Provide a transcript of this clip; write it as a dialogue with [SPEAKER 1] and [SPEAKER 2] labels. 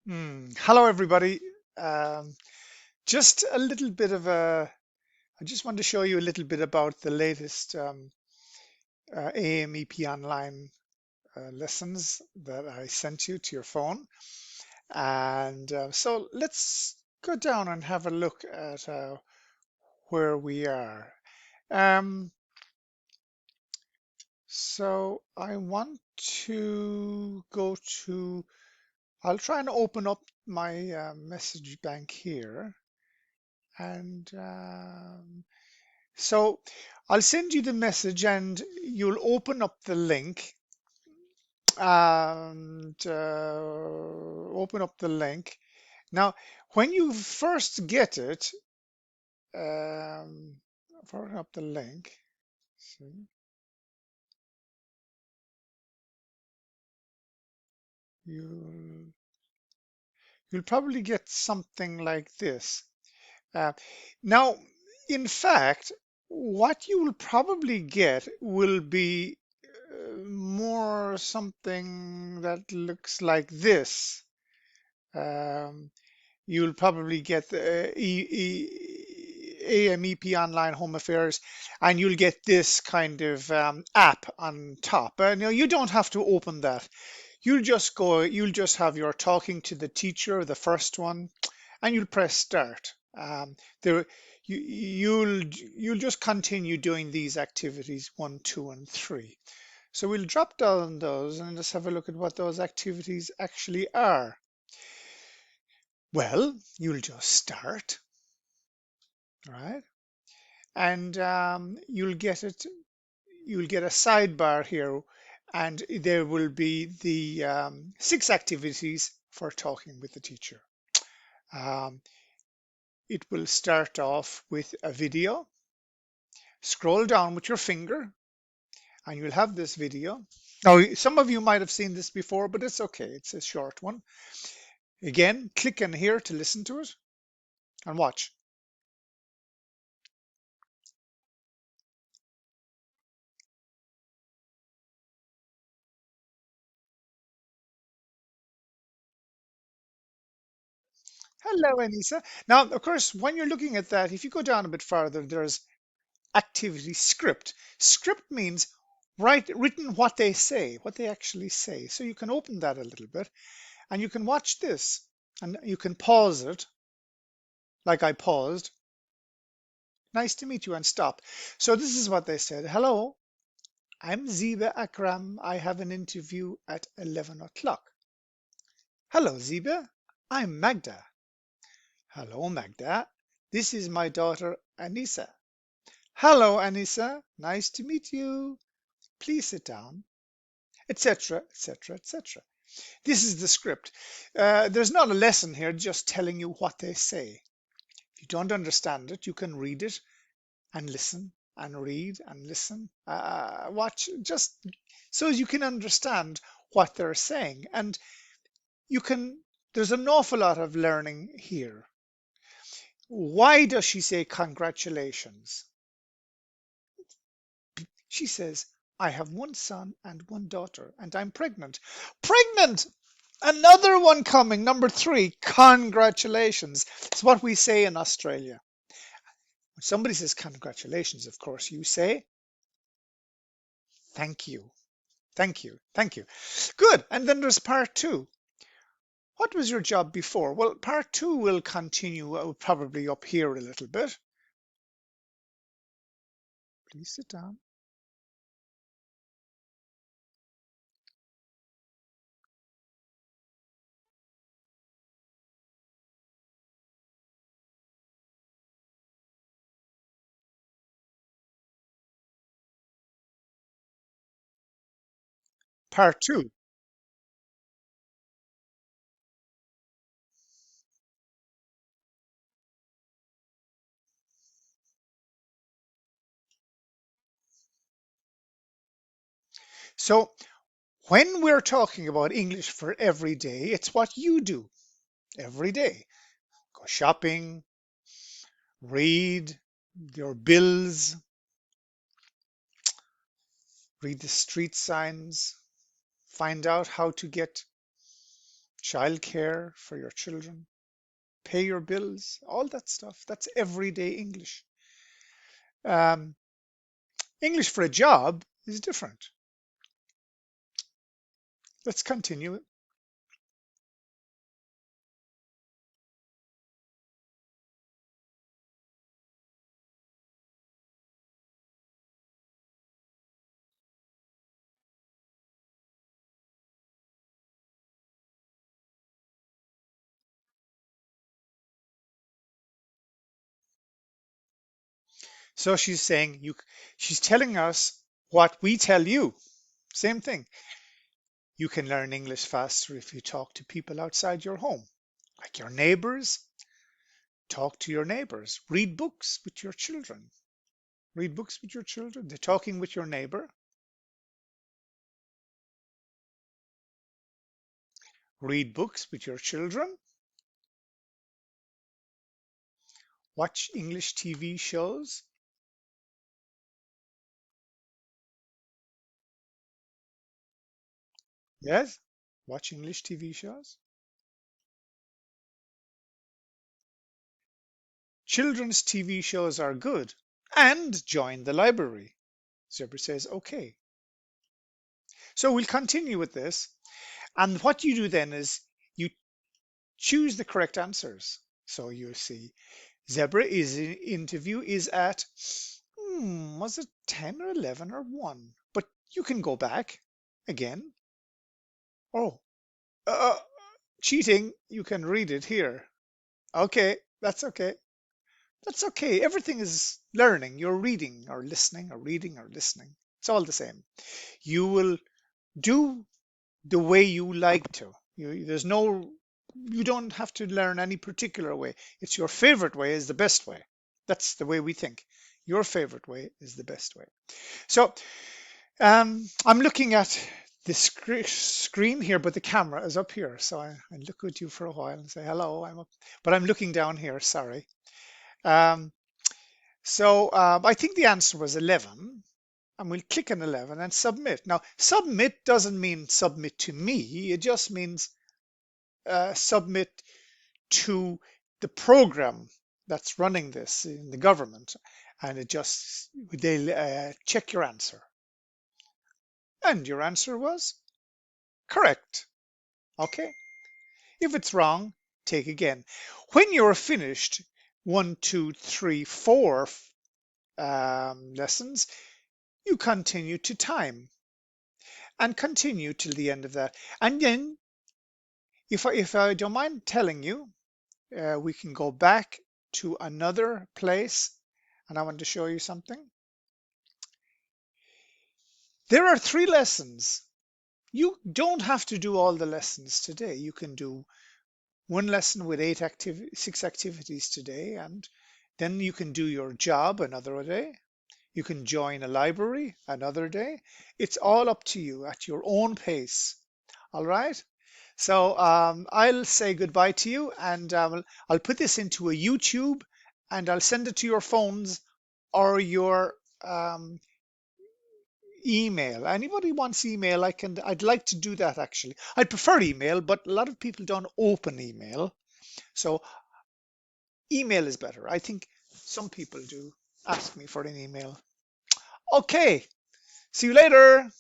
[SPEAKER 1] Hello, everybody. Um, just a little bit of a, I just want to show you a little bit about the latest AMEP online lessons that I sent you to your phone. And so let's go down and have a look at where we are. Um, so I want to go to, I'll try and open up my message bank here. And so I'll send you the message and you'll open up the link and open up the link. Now, when you first get it, open up the link. See, you'll, you'll probably get something like this. Uh, Now, in fact, what you will probably get will be more something that looks like this. Um, you'll probably get the AMEP Online Home Affairs, and you'll get this kind of app on top. No, you don't have to open that. You'll just have your talking to the teacher, the first one, and you'll press start. There, you'll just continue doing these activities 1, 2, and 3. So we'll drop down those and just have a look at what those activities actually are. Well, you'll just start, right? And you'll get a sidebar here, and there will be the 6 activities for talking with the teacher. Um, it will start off with a video. Scroll down with your finger, and you'll have this video. Now, some of you might have seen this before, but it's okay. It's a short one. Again, click in here to listen to it and watch. Hello, Anissa. Now, of course, when you're looking at that, if you go down a bit farther, there's activity script. Script means written what they say, what they actually say. So you can open that a little bit and you can watch this and you can pause it like I paused. Nice to meet you and stop. So this is what they said. Hello, I'm Ziba Akram. I have an interview at 11 o'clock. Hello, Ziba. I'm Magda. Hello, Magda. This is my daughter, Anissa. Hello, Anissa. Nice to meet you. Please sit down, etc., etc., etc. This is the script. There's not a lesson here, just telling you what they say. If you don't understand it, you can read it and listen and read and listen, watch, just so you can understand what they're saying. And you can, there's an awful lot of learning here. Why does she say congratulations? She says, I have one son and one daughter, and I'm pregnant. Pregnant! Another one coming, number 3. Congratulations. It's what we say in Australia. When somebody says congratulations, of course, you say thank you. Thank you. Thank you. Good. And then there's part 2. What was your job before? Well, part 2 will continue probably up here a little bit. Please sit down. Part 2. So when we're talking about English for every day, it's what you do every day. Go shopping, read your bills, read the street signs, find out how to get childcare for your children, pay your bills, all that stuff. That's everyday English. Um, English for a job is different. Let's continue. So she's telling us what we tell you. Same thing. You can learn English faster if you talk to people outside your home, like your neighbors. Talk to your neighbors. Read books with your children. Read books with your children. They're talking with your neighbor. Read books with your children. Watch English TV shows. Yes, watch English TV shows. Children's TV shows are good. And join the library. Zebra says, okay. So we'll continue with this. And what you do then is you choose the correct answers. So you see, Zebra is interview is at, was it 10 or 11 or 1? But you can go back again. Oh, uh, cheating, you can read it here. Okay, that's okay. That's okay. Everything is learning. You're reading or listening or reading or listening. It's all the same. You will do the way you like to. You don't have to learn any particular way. It's your favorite way is the best way. That's the way we think. Your favorite way is the best way. So I'm looking at the screen here, but the camera is up here. So I look at you for a while and say, hello, I'm up. But I'm looking down here, sorry. Um, I think the answer was 11. And we'll click on 11 and submit. Now, submit doesn't mean submit to me. It just means submit to the program that's running this in the government. And they'll check your answer. And your answer was correct. Okay. If it's wrong, take again. When you're finished, one, two, three, four lessons, you continue to time and continue till the end of that. And then, if I don't mind telling you, we can go back to another place, and I want to show you something. There are 3 lessons. You don't have to do all the lessons today. You can do one lesson with 6 activities today, and then you can do your job another day. You can join a library another day. It's all up to you at your own pace. All right. So I'll say goodbye to you, and I'll put this into a YouTube, and I'll send it to your phones or your email. Anybody wants email, I'd like to do that actually. I'd prefer email, but a lot of people don't open email. So email is better. I think some people do ask me for an email. Okay. See you later.